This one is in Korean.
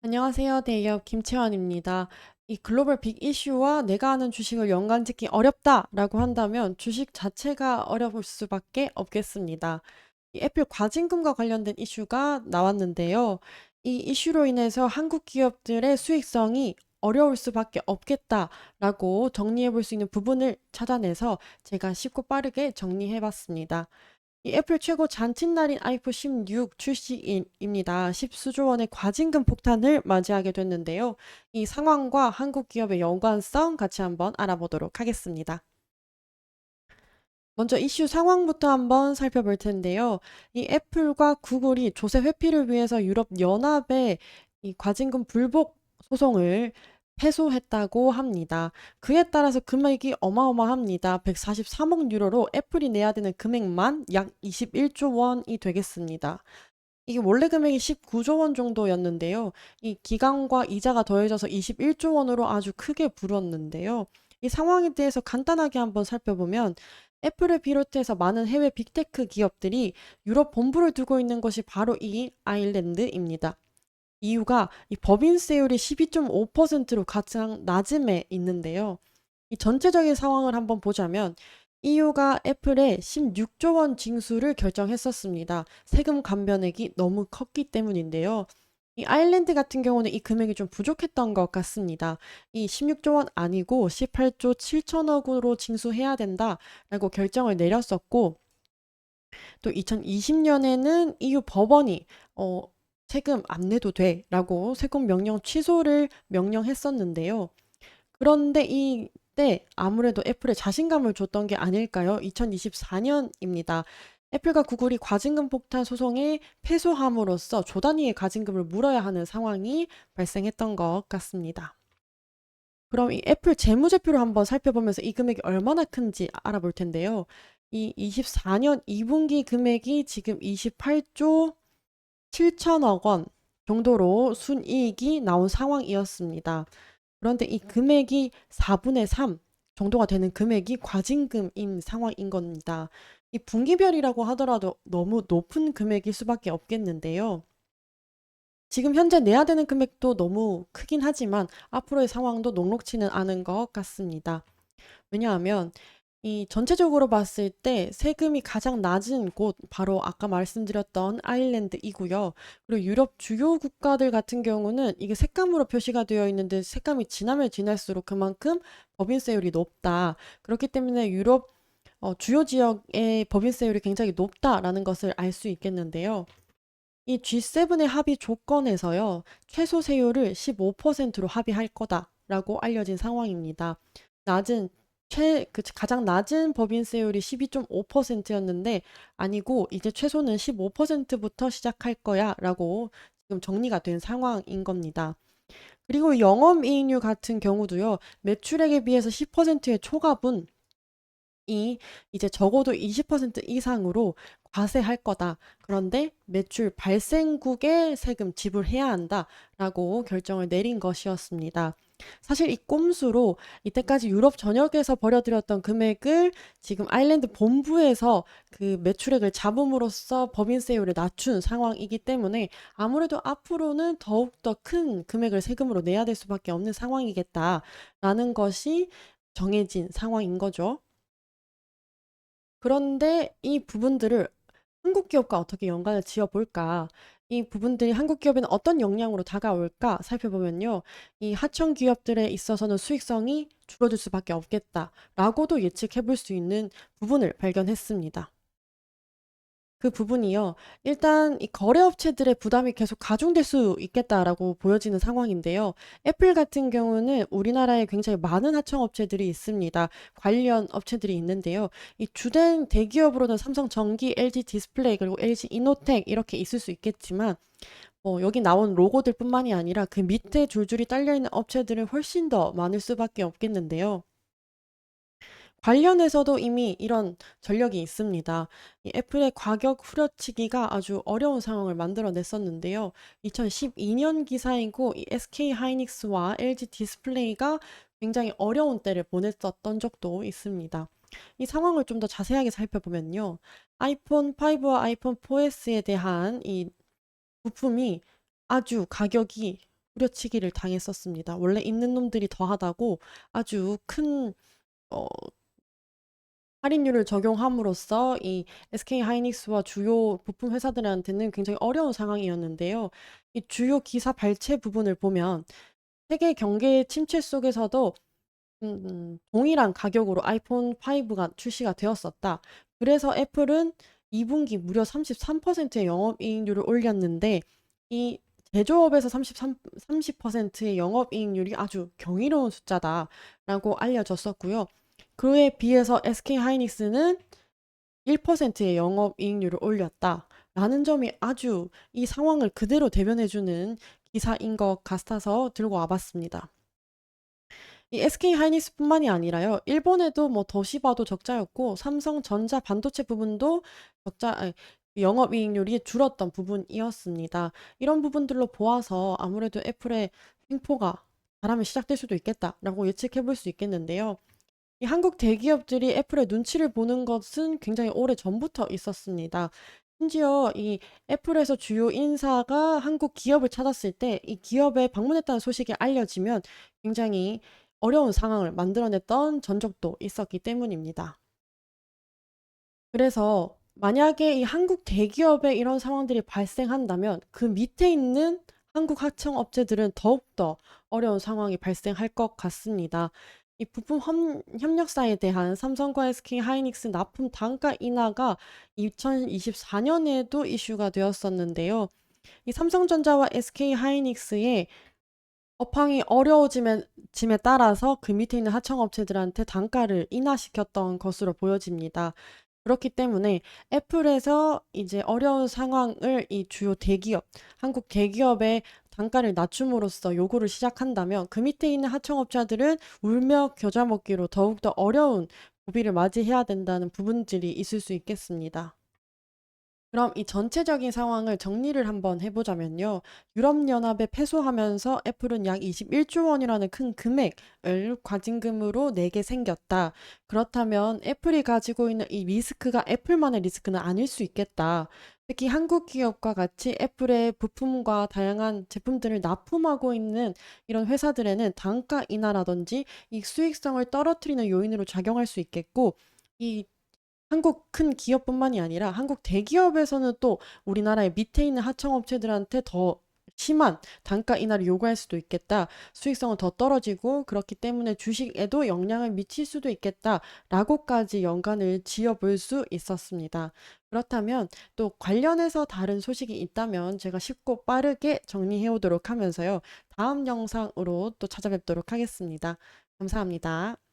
안녕하세요. 대기업 김채원입니다. 이 글로벌 빅 이슈와 내가 아는 주식을 연관짓기 어렵다라고 한다면 주식 자체가 어려울 수밖에 없겠습니다. 이 애플 과징금과 관련된 이슈가 나왔는데요. 이 이슈로 인해서 한국 기업들의 수익성이 어려울 수밖에 없겠다라고 정리해 볼 수 있는 부분을 찾아내서 제가 쉽고 빠르게 정리해 봤습니다. 이 애플 최고 잔칫날인 아이폰 16 출시일입니다. 10수조 원의 과징금 폭탄을 맞이하게 됐는데요. 이 상황과 한국 기업의 연관성 같이 한번 알아보도록 하겠습니다. 먼저 이슈 상황부터 한번 살펴볼 텐데요. 이 애플과 구글이 조세 회피를 위해서 유럽 연합에 이 과징금 불복 소송을 패소했다고 합니다. 그에 따라서 금액이 어마어마합니다. 143억 유로로 애플이 내야 되는 금액만 약 21조 원이 되겠습니다. 이게 원래 금액이 19조 원 정도였는데요. 이 기간과 이자가 더해져서 21조 원으로 아주 크게 불었는데요. 이 상황에 대해서 간단하게 한번 살펴보면 애플을 비롯해서 많은 해외 빅테크 기업들이 유럽 본부를 두고 있는 것이 바로 이 아일랜드입니다. 이유가 이 법인세율이 12.5%로 가장 낮음에 있는데요. 이 전체적인 상황을 한번 보자면 EU가 애플에 16조 원 징수를 결정했었습니다. 세금 감변액이 너무 컸기 때문인데요. 이 아일랜드 같은 경우는 이 금액이 좀 부족했던 것 같습니다. 이 16조 원 아니고 18조 7천억으로 징수해야 된다라고 결정을 내렸었고, 또 2020년에는 EU 법원이 세금 안 내도 돼라고 세금 명령 취소를 명령했었는데요. 그런데 이때 아무래도 애플에 자신감을 줬던 게 아닐까요? 2024년입니다. 애플과 구글이 과징금 폭탄 소송에 패소함으로써 조 단위의 과징금을 물어야 하는 상황이 발생했던 것 같습니다. 그럼 이 애플 재무제표를 한번 살펴보면서 이 금액이 얼마나 큰지 알아볼 텐데요. 이 24년 2분기 금액이 지금 28조 7천억 원 정도로 순이익이 나온 상황이었습니다. 그런데 이 금액이 4분의 3 정도가 되는 금액이 과징금인 상황인 겁니다. 이 분기별이라고 하더라도 너무 높은 금액일 수밖에 없겠는데요. 지금 현재 내야 되는 금액도 너무 크긴 하지만 앞으로의 상황도 녹록치는 않은 것 같습니다. 왜냐하면 이 전체적으로 봤을 때 세금이 가장 낮은 곳 바로 아까 말씀드렸던 아일랜드이고요. 그리고 유럽 주요 국가들 같은 경우는 이게 색감으로 표시가 되어 있는데 색감이 진하면 진할수록 그만큼 법인세율이 높다. 그렇기 때문에 유럽 주요 지역의 법인세율이 굉장히 높다라는 것을 알 수 있겠는데요. 이 G7의 합의 조건에서요, 최소 세율을 15%로 합의할 거다라고 알려진 상황입니다. 낮은 가장 낮은 법인세율이 12.5%였는데 아니고 이제 최소는 15%부터 시작할 거야라고 지금 정리가 된 상황인 겁니다. 그리고 영업이익률 같은 경우도요, 매출액에 비해서 10%의 초과분 이 이제 적어도 20% 이상으로 과세할 거다. 그런데 매출 발생국에 세금 지불해야 한다라고 결정을 내린 것이었습니다. 사실 이 꼼수로 이때까지 유럽 전역에서 벌여들였던 금액을 지금 아일랜드 본부에서 그 매출액을 잡음으로써 법인세율을 낮춘 상황이기 때문에 아무래도 앞으로는 더욱더 큰 금액을 세금으로 내야 될 수밖에 없는 상황이겠다라는 것이 정해진 상황인 거죠. 그런데 이 부분들을 한국 기업과 어떻게 연관을 지어 볼까? 이 부분들이 한국 기업에는 어떤 영향으로 다가올까 살펴보면요. 이 하청 기업들에 있어서는 수익성이 줄어들 수밖에 없겠다라고도 예측해 볼 수 있는 부분을 발견했습니다. 그 부분이요. 일단 이 거래업체들의 부담이 계속 가중될 수 있겠다라고 보여지는 상황인데요. 애플 같은 경우는 우리나라에 굉장히 많은 하청업체들이 있습니다. 관련 업체들이 있는데요. 이 주된 대기업으로는 삼성전기, LG 디스플레이, 그리고 LG 이노텍 이렇게 있을 수 있겠지만 여기 나온 로고들뿐만이 아니라 그 밑에 줄줄이 딸려 있는 업체들은 훨씬 더 많을 수밖에 없겠는데요. 관련해서도 이미 이런 전력이 있습니다. 이 애플의 가격 후려치기가 아주 어려운 상황을 만들어냈었는데요. 2012년 기사이고 이 SK 하이닉스와 LG 디스플레이가 굉장히 어려운 때를 보냈었던 적도 있습니다. 이 상황을 좀 더 자세하게 살펴보면요. 아이폰 5와 아이폰 4S에 대한 이 부품이 아주 가격이 후려치기를 당했었습니다. 원래 있는 놈들이 더하다고 아주 큰 어, 할인율을 적용함으로써 이 SK 하이닉스와 주요 부품 회사들한테는 굉장히 어려운 상황이었는데요. 이 주요 기사 발췌 부분을 보면 세계 경계 침체 속에서도 동일한 가격으로 아이폰 5가 출시가 되었었다. 그래서 애플은 2분기 무려 33%의 영업이익률을 올렸는데 이 제조업에서 30%의 영업이익률이 아주 경이로운 숫자다라고 알려졌었고요. 그에 비해서 SK 하이닉스는 1%의 영업이익률을 올렸다라는 점이 아주 이 상황을 그대로 대변해주는 기사인 것 같아서 들고 와봤습니다. 이 SK 하이닉스뿐만이 아니라요. 일본에도 뭐 도시바도 적자였고 삼성전자 반도체 부분도 영업이익률이 줄었던 부분이었습니다. 이런 부분들로 보아서 아무래도 애플의 횡포가 바람에 시작될 수도 있겠다라고 예측해 볼 수 있겠는데요. 이 한국 대기업들이 애플의 눈치를 보는 것은 굉장히 오래 전부터 있었습니다. 심지어 이 애플에서 주요 인사가 한국 기업을 찾았을 때 이 기업에 방문했다는 소식이 알려지면 굉장히 어려운 상황을 만들어냈던 전적도 있었기 때문입니다. 그래서 만약에 이 한국 대기업에 이런 상황들이 발생한다면 그 밑에 있는 한국 하청업체들은 더욱더 어려운 상황이 발생할 것 같습니다. 이 부품 협력사에 대한 삼성과 SK 하이닉스 납품 단가 인하가 2024년에도 이슈가 되었었는데요. 이 삼성전자와 SK 하이닉스의 업황이 어려워짐에 따라서 그 밑에 있는 하청업체들한테 단가를 인하시켰던 것으로 보여집니다. 그렇기 때문에 애플에서 이제 어려운 상황을 이 주요 대기업, 한국 대기업의 단가를 낮춤으로써 요구를 시작한다면 그 밑에 있는 하청업자들은 울며 겨자 먹기로 더욱더 어려운 고비를 맞이해야 된다는 부분들이 있을 수 있겠습니다. 그럼 이 전체적인 상황을 정리를 한번 해보자면요. 유럽연합에 패소하면서 애플은 약 21조 원이라는 큰 금액을 과징금으로 내게 생겼다. 그렇다면 애플이 가지고 있는 이 리스크가 애플만의 리스크는 아닐 수 있겠다. 특히 한국 기업과 같이 애플의 부품과 다양한 제품들을 납품하고 있는 이런 회사들에는 단가 인하라든지 이 수익성을 떨어뜨리는 요인으로 작용할 수 있겠고, 이 한국 큰 기업뿐만이 아니라 한국 대기업에서는 또 우리나라의 밑에 있는 하청업체들한테 더 심한 단가 인하를 요구할 수도 있겠다. 수익성은 더 떨어지고 그렇기 때문에 주식에도 영향을 미칠 수도 있겠다라고까지 연관을 지어볼 수 있었습니다. 그렇다면 또 관련해서 다른 소식이 있다면 제가 쉽고 빠르게 정리해 오도록 하면서요. 다음 영상으로 또 찾아뵙도록 하겠습니다. 감사합니다.